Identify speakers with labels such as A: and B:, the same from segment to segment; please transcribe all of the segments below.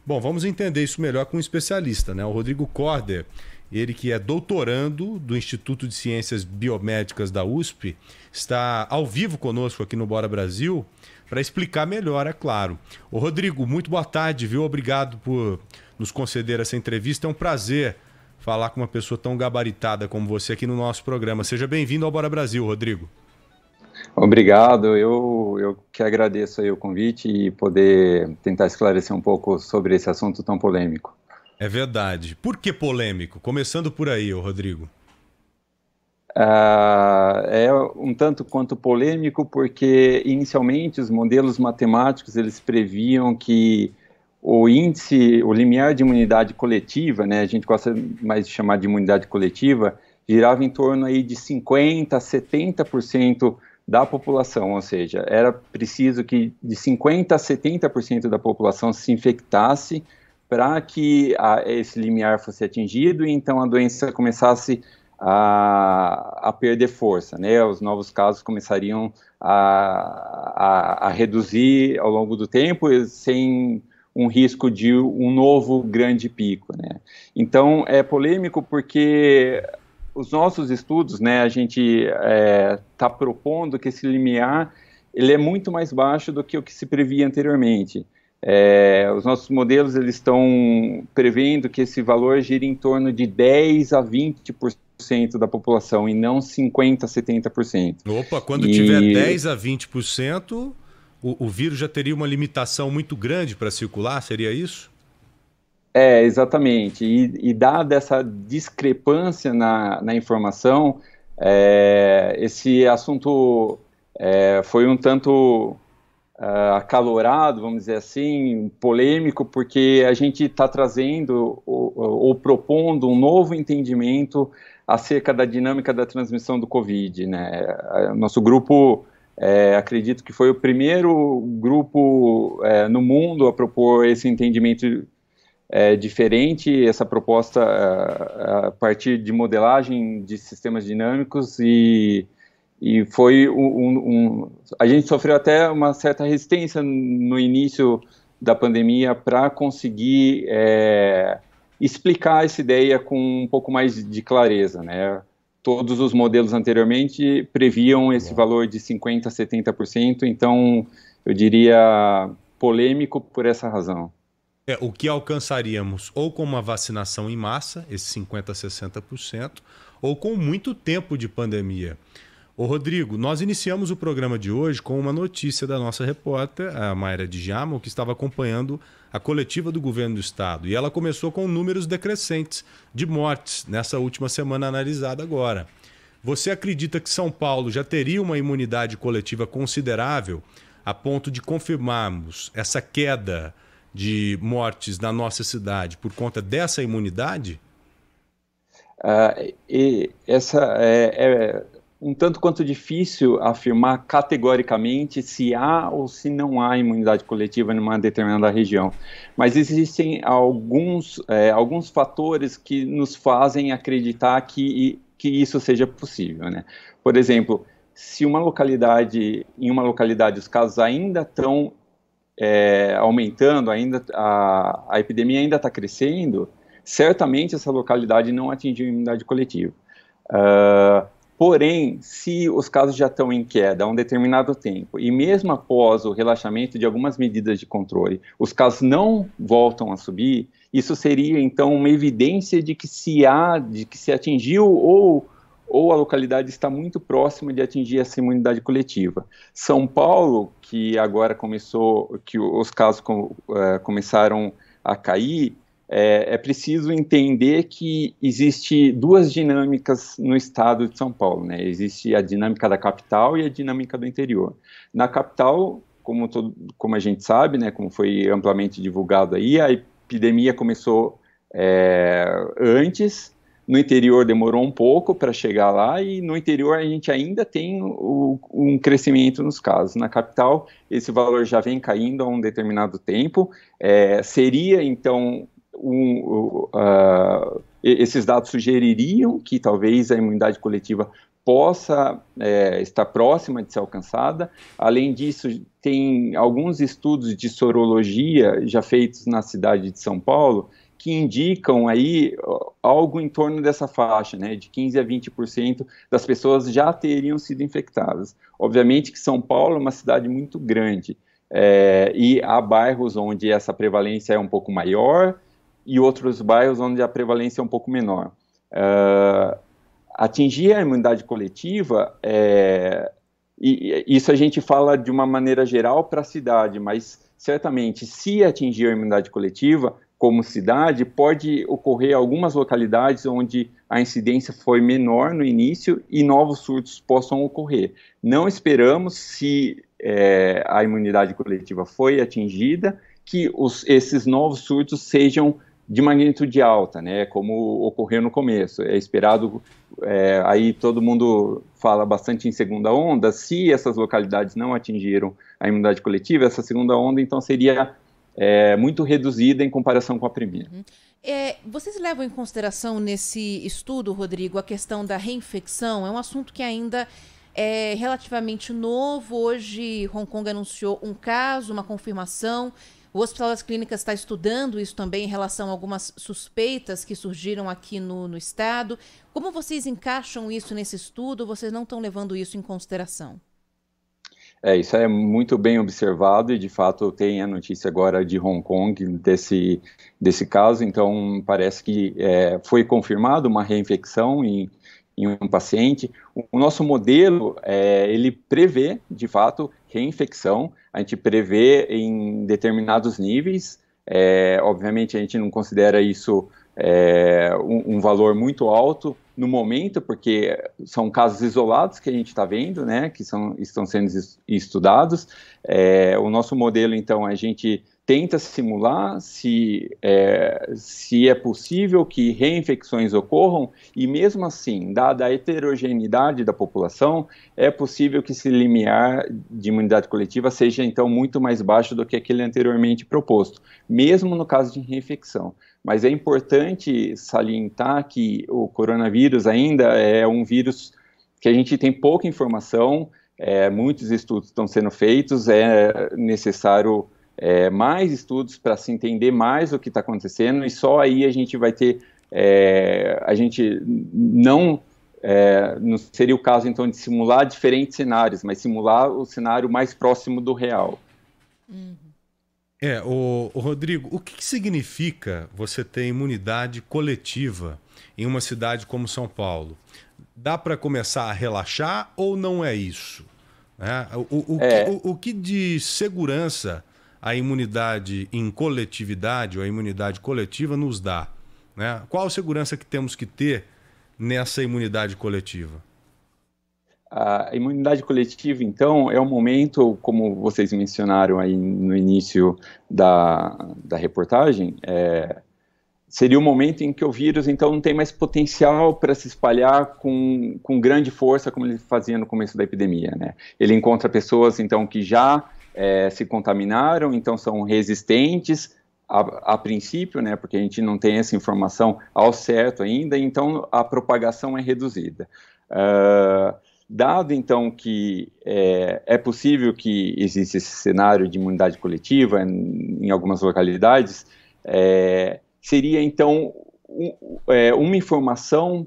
A: Bom, vamos entender isso melhor com um especialista, né? O Rodrigo Corder, ele que é doutorando do Instituto de Ciências Biomédicas da USP, está ao vivo conosco aqui no Bora Brasil para explicar melhor, é claro. Ô Rodrigo, muito boa tarde, viu? Obrigado por nos conceder essa entrevista. É um prazer falar com uma pessoa tão gabaritada como você aqui no nosso programa. Seja bem-vindo ao Bora Brasil, Rodrigo.
B: Obrigado, eu que agradeço aí o convite e poder tentar esclarecer um pouco sobre esse assunto tão polêmico.
A: É verdade. Por que polêmico? Começando por aí, ô Rodrigo.
B: É um tanto quanto polêmico porque inicialmente os modelos matemáticos eles previam que o índice, o limiar de imunidade coletiva, né, a gente gosta mais de chamar de imunidade coletiva, girava em torno aí de 50% a 70% da população, ou seja, era preciso que de 50% a 70% da população se infectasse para que esse limiar fosse atingido e então a doença começasse a perder força, né? Os novos casos começariam a reduzir ao longo do tempo sem um risco de um novo grande pico, né? Então é polêmico porque os nossos estudos, né, a gente está propondo que esse limiar ele é muito mais baixo do que o que se previa anteriormente. Os nossos modelos eles estão prevendo que esse valor gire em torno de 10 a 20% da população e não 50 a 70%.
A: Opa, quando tiver 10 a 20%, o vírus já teria uma limitação muito grande para circular, seria isso?
B: Exatamente. E dada essa discrepância na informação, esse assunto foi um tanto acalorado, vamos dizer assim, polêmico, porque a gente está trazendo ou propondo um novo entendimento acerca da dinâmica da transmissão do Covid, né? Nosso grupo, acredito que foi o primeiro grupo no mundo a propor esse entendimento diferente, essa proposta a partir de modelagem de sistemas dinâmicos e foi a gente sofreu até uma certa resistência no início da pandemia para conseguir explicar essa ideia com um pouco mais de clareza, né? Todos os modelos anteriormente previam esse valor de 50% a 70%, então eu diria polêmico por essa razão.
A: O que alcançaríamos ou com uma vacinação em massa, esses 50% a 60%, ou com muito tempo de pandemia. Ô Rodrigo, nós iniciamos o programa de hoje com uma notícia da nossa repórter, a Mayra Djamo, que estava acompanhando a coletiva do governo do estado. E ela começou com números decrescentes de mortes nessa última semana analisada agora. Você acredita que São Paulo já teria uma imunidade coletiva considerável a ponto de confirmarmos essa queda de mortes na nossa cidade por conta dessa imunidade?
B: Essa é um tanto quanto difícil afirmar categoricamente se há ou se não há imunidade coletiva em uma determinada região. Mas existem alguns fatores que nos fazem acreditar que isso seja possível, né? Por exemplo, se em uma localidade os casos ainda estão aumentando, a epidemia ainda está crescendo, certamente essa localidade não atingiu a imunidade coletiva. Porém, se os casos já estão em queda há um determinado tempo, e mesmo após o relaxamento de algumas medidas de controle, os casos não voltam a subir, isso seria então uma evidência de que se atingiu ou a localidade está muito próxima de atingir essa imunidade coletiva. São Paulo, que agora que os casos começaram a cair, é preciso entender que existe duas dinâmicas no estado de São Paulo, né? Existe a dinâmica da capital e a dinâmica do interior. Na capital, como a gente sabe, né, como foi amplamente divulgado aí, a epidemia começou antes. No interior demorou um pouco para chegar lá e no interior a gente ainda tem um crescimento nos casos. Na capital, esse valor já vem caindo há um determinado tempo. Seria, então, esses dados sugeririam que talvez a imunidade coletiva possa estar próxima de ser alcançada. Além disso, tem alguns estudos de sorologia já feitos na cidade de São Paulo que indicam aí algo em torno dessa faixa, né, de 15 a 20% das pessoas já teriam sido infectadas. Obviamente que São Paulo é uma cidade muito grande, e há bairros onde essa prevalência é um pouco maior e outros bairros onde a prevalência é um pouco menor. Atingir a imunidade coletiva, e isso a gente fala de uma maneira geral para a cidade, mas certamente se atingir a imunidade coletiva, como cidade, pode ocorrer algumas localidades onde a incidência foi menor no início e novos surtos possam ocorrer. Não esperamos, se a imunidade coletiva foi atingida, que esses novos surtos sejam de magnitude alta, né, como ocorreu no começo. É esperado, aí todo mundo fala bastante em segunda onda, se essas localidades não atingiram a imunidade coletiva, essa segunda onda então seria muito reduzida em comparação com a primeira.
C: Vocês levam em consideração nesse estudo, Rodrigo, a questão da reinfecção? É um assunto que ainda é relativamente novo. Hoje, Hong Kong anunciou um caso, uma confirmação. O Hospital das Clínicas está estudando isso também em relação a algumas suspeitas que surgiram aqui no estado. Como vocês encaixam isso nesse estudo? Vocês não estão levando isso em consideração?
B: Isso é muito bem observado e, de fato, tem a notícia agora de Hong Kong desse caso. Então, parece que foi confirmado uma reinfecção em um paciente. O nosso modelo, ele prevê, de fato, reinfecção. A gente prevê em determinados níveis. Obviamente, a gente não considera isso um valor muito alto no momento, porque são casos isolados que a gente está vendo, né, que estão sendo estudados. O nosso modelo, então, a gente tenta simular se é possível que reinfecções ocorram, e mesmo assim, dada a heterogeneidade da população, é possível que esse limiar de imunidade coletiva seja, então, muito mais baixo do que aquele anteriormente proposto, mesmo no caso de reinfecção. Mas é importante salientar que o coronavírus ainda é um vírus que a gente tem pouca informação, muitos estudos estão sendo feitos, é necessário mais estudos para se entender mais o que está acontecendo, e só aí a gente vai ter, a gente não seria o caso então de simular diferentes cenários, mas simular o cenário mais próximo do real.
A: O Rodrigo, o que significa você ter imunidade coletiva em uma cidade como São Paulo? Dá para começar a relaxar ou não é isso? O que de segurança a imunidade em coletividade ou a imunidade coletiva nos dá? Né? Qual a segurança que temos que ter nessa imunidade coletiva?
B: A imunidade coletiva, então, é um momento, como vocês mencionaram aí no início da reportagem, seria o momento em que o vírus, então, não tem mais potencial para se espalhar com grande força, como ele fazia no começo da epidemia, né? Ele encontra pessoas, então, que já se contaminaram, então são resistentes, a princípio, né, porque a gente não tem essa informação ao certo ainda, então a propagação é reduzida. Dado, então, que é possível que exista esse cenário de imunidade coletiva em algumas localidades, seria, então, uma informação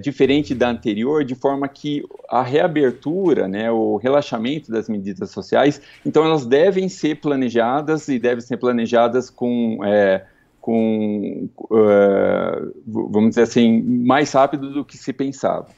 B: diferente da anterior, de forma que a reabertura, né, o relaxamento das medidas sociais, então elas devem ser planejadas e devem ser planejadas vamos dizer assim, mais rápido do que se pensava.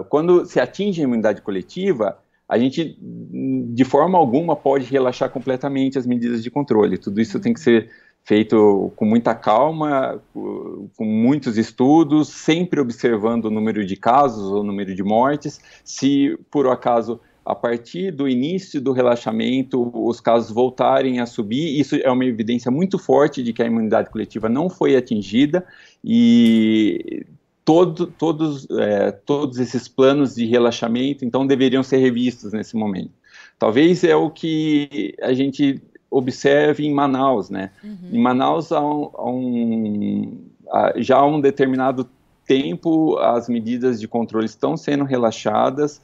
B: Quando se atinge a imunidade coletiva, a gente, de forma alguma, pode relaxar completamente as medidas de controle. Tudo isso tem que ser feito com muita calma, com muitos estudos, sempre observando o número de casos ou o número de mortes. Se, por acaso, a partir do início do relaxamento, os casos voltarem a subir, isso é uma evidência muito forte de que a imunidade coletiva não foi atingida, e todos esses planos de relaxamento, então, deveriam ser revistos nesse momento. Talvez é o que a gente observe em Manaus, né? Em Manaus já há um determinado tempo as medidas de controle estão sendo relaxadas.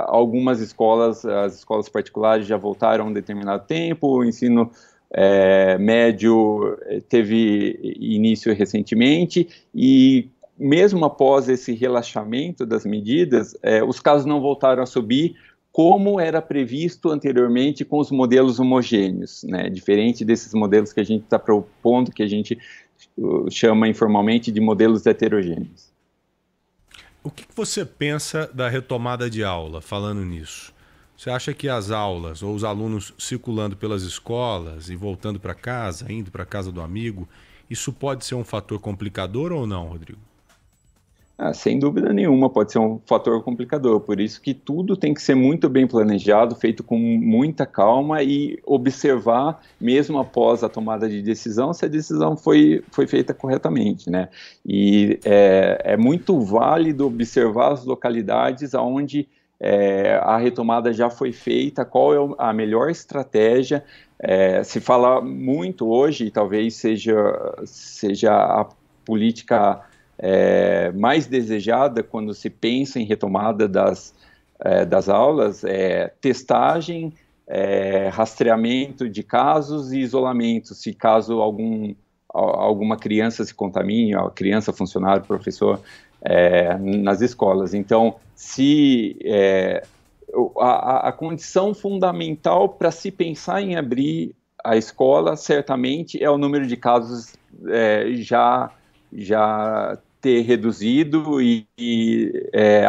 B: Algumas escolas, as escolas particulares já voltaram a um determinado tempo, o ensino médio teve início recentemente, e mesmo após esse relaxamento das medidas, os casos não voltaram a subir como era previsto anteriormente com os modelos homogêneos, né? Diferente desses modelos que a gente está propondo, que a gente chama informalmente de modelos heterogêneos.
A: O que você pensa da retomada de aula, falando nisso? Você acha que as aulas ou os alunos circulando pelas escolas e voltando para casa, indo para a casa do amigo, isso pode ser um fator complicador ou não, Rodrigo?
B: Sem dúvida nenhuma, pode ser um fator complicador, por isso que tudo tem que ser muito bem planejado, feito com muita calma e observar, mesmo após a tomada de decisão, se a decisão foi feita corretamente, né? E é muito válido observar as localidades onde a retomada já foi feita, qual é a melhor estratégia. Se fala muito hoje, talvez seja a política mais desejada quando se pensa em retomada das aulas, testagem, rastreamento de casos e isolamento, se caso alguma criança se contamine, a criança, funcionário, professor, nas escolas. Então, se a condição fundamental para se pensar em abrir a escola, certamente, é o número de casos já ter reduzido e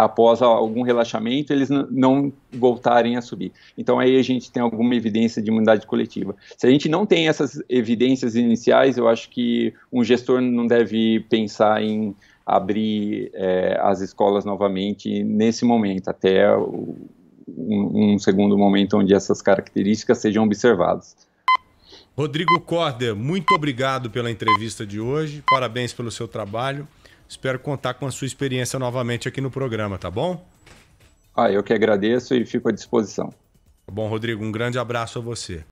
B: após algum relaxamento eles não voltarem a subir. Então aí a gente tem alguma evidência de imunidade coletiva. Se a gente não tem essas evidências iniciais, eu acho que um gestor não deve pensar em abrir as escolas novamente nesse momento, até um segundo momento onde essas características sejam observadas.
A: Rodrigo Corder, muito obrigado pela entrevista de hoje, parabéns pelo seu trabalho, espero contar com a sua experiência novamente aqui no programa, tá bom?
B: Eu que agradeço e fico à disposição.
A: Tá bom, Rodrigo, um grande abraço a você.